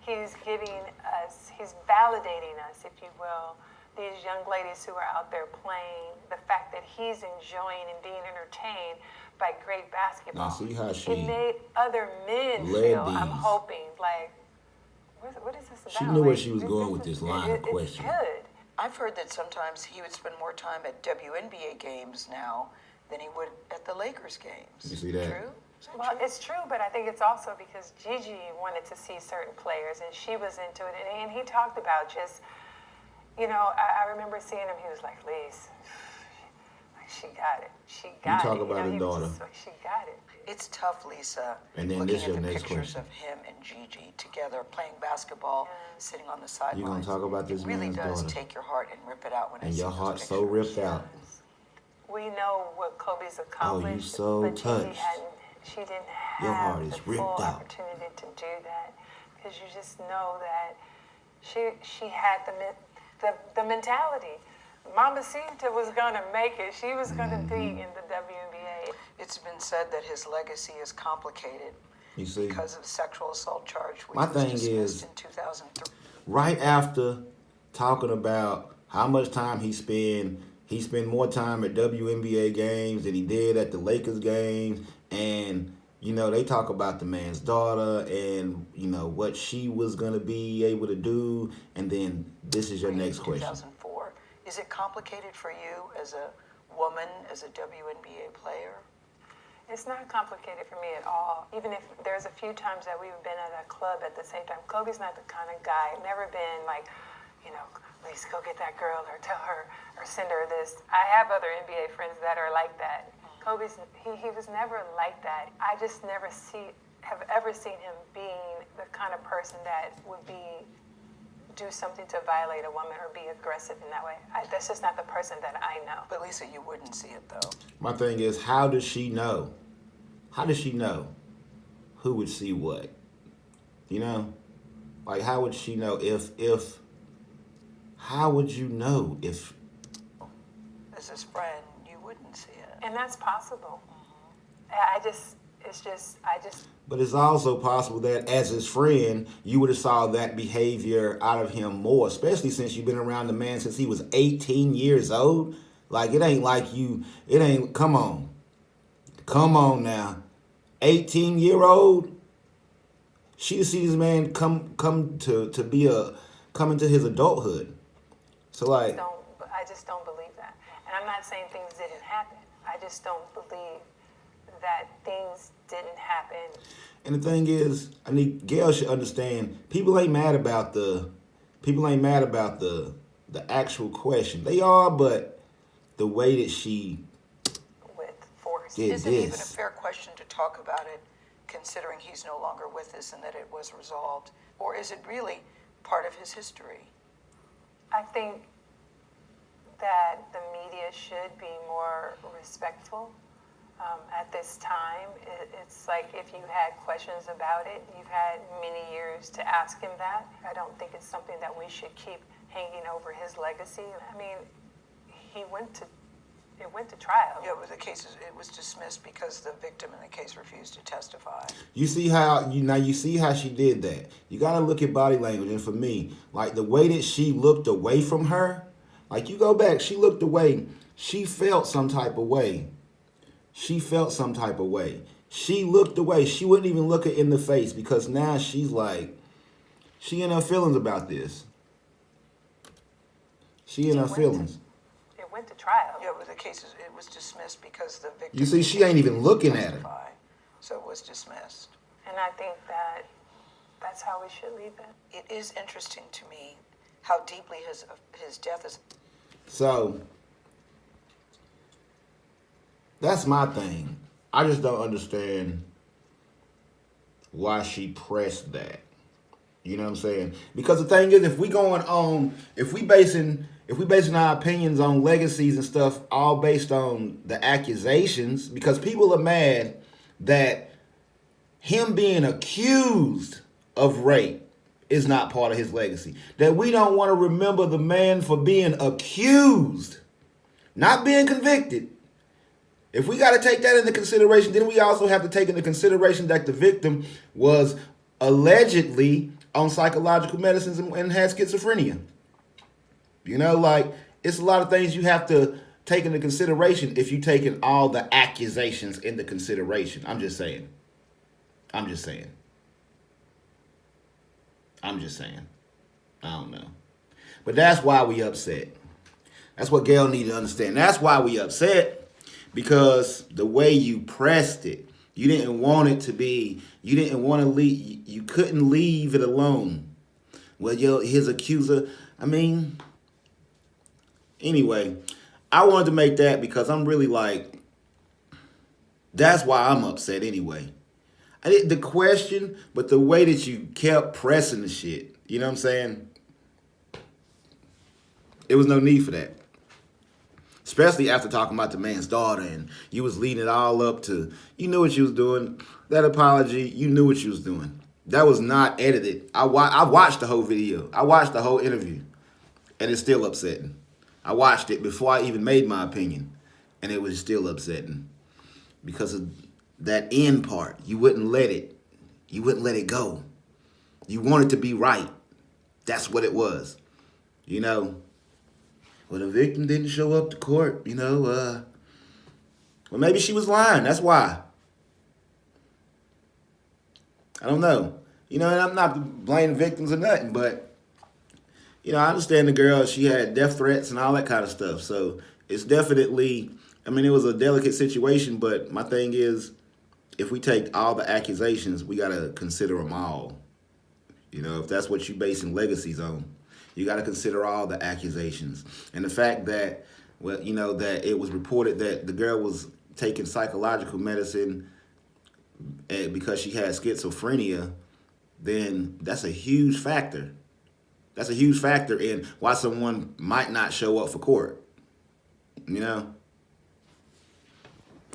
he's giving us, he's validating us, if you will, these young ladies who are out there playing, the fact that he's enjoying and being entertained by great basketball. Now see how she it made other men led feel, these. I'm hoping, like, what is this about? She knew where Like, she was going with this line of questioning. It's good. I've heard that sometimes he would spend more time at WNBA games now than he would at the Lakers games. You see that? True? Is that Well, true? it's true, but I think it's also because Gigi wanted to see certain players, and she was into it. And he talked about just, I remember seeing him. He was like, "Lise, like she got it. She got it." talk about his he was daughter. just like, she got it. It's tough, Lisa, And then looking this at your the next pictures question. of him and Gigi together playing basketball, sitting on the sidelines. You gonna talk about this It really man's does daughter. take your heart and rip it out when I And see your those heart's so pictures. ripped out. We know what Kobe's accomplished, so but Gigi touched. she didn't Your have heart is the ripped full out. opportunity to do that, because you just know that she had the mentality. Mamacita was gonna make it. She was gonna be Mm-hmm. in the WNBA. It's been said that his legacy is complicated You see, because of the sexual assault charge, which My was thing dismissed is- in 2003. right after talking about how much time he spent more time at WNBA games than he did at the Lakers games, and they talk about the man's daughter and what she was gonna be able to do, and then this is your next question. 2004. Is it complicated for you as a woman, as a WNBA player? It's not complicated for me at all. Even if there's a few times that we've been at a club at the same time. Kobe's not the kind of guy, never been like, please go get that girl or tell her or send her this. I have other NBA friends that are like that. Kobe's, he was never like that. I just never have ever seen him being the kind of person that would do something to violate a woman or be aggressive in that way. That's just not the person that I know. But Lisa, you wouldn't see it though. My thing is, how does she know? How does she know who would see what? Like, how would she know if how would you know if? As his friend, you wouldn't see it. And that's possible. But it's also possible that as his friend, you would have saw that behavior out of him more, especially since you've been around the man since he was 18 years old. Like, come on. Come on now. 18-year-old? She see this man come into his adulthood. So like, I just don't believe that. And I'm not saying things didn't happen. I just don't believe that things didn't happen. and the thing is, Gayle should understand, people ain't mad about the actual question. They are, but the way that she With force. did Is it even a this. fair question to talk about it, considering he's no longer with us and that it was resolved? Or is it really part of his history? I think that the media should be more respectful at this time. It's like if you had questions about it, you've had many years to ask him that. I don't think it's something that we should keep hanging over his legacy. I mean, it went to trial. Yeah, but it was dismissed because the victim in the case refused to testify. You see how she did that. You gotta look at body language, and for me, like the way that she looked away from her, like you go back, she looked away. She felt some type of way. She looked away. She wouldn't even look her in the face because now she's like, she in her feelings about this. She in her feelings. It went to trial. Yeah, but it was dismissed because the victim. You see, she ain't even looking at her. testify. So it was dismissed. And I think that that's how we should leave it. It is interesting to me how deeply his death is. So that's my thing. I just don't understand why she pressed that. You know what I'm saying? Because the thing is, if we basing our opinions on legacies and stuff, all based on the accusations, because people are mad that him being accused of rape is not part of his legacy. That we don't want to remember the man for being accused, not being convicted. If we got to take that into consideration, then we also have to take into consideration that the victim was allegedly on psychological medicines and had schizophrenia. You know, like, it's a lot of things you have to take into consideration if you taking all the accusations into consideration. I'm just saying. I'm just saying. I'm just saying. I don't know. But that's why we upset. That's what Gayle needed to understand. That's why we upset, because the way you pressed it, you didn't want it to be, you didn't want to leave, you couldn't leave it alone. Well, his accuser, I mean, anyway, I wanted to make that because I'm really like, that's why I'm upset anyway. I didn't the question, but the way that you kept pressing the shit, you know what I'm saying? It was no need for that. Especially after talking about the man's daughter and you was leading it all up to, you knew what you was doing. That apology, you knew what you was doing. That was not edited. I watched the whole video. I watched the whole interview. And it's still upsetting. I watched it before I even made my opinion. And it was still upsetting. Because of that end part. You wouldn't let it go. You wanted to be right. That's what it was. You know. Well, the victim didn't show up to court, you know. Well, maybe she was lying. That's why. I don't know. You know, and I'm not blaming victims or nothing, but, you know, I understand the girl, she had death threats and all that kind of stuff. So it's definitely, I mean, it was a delicate situation, but my thing is, if we take all the accusations, we got to consider them all. You know, if that's what you're basing legacies on. You got to consider all the accusations. And the fact that, well, you know, that it was reported that the girl was taking psychological medicine because she had schizophrenia, then that's a huge factor. That's a huge factor in why someone might not show up for court. You know?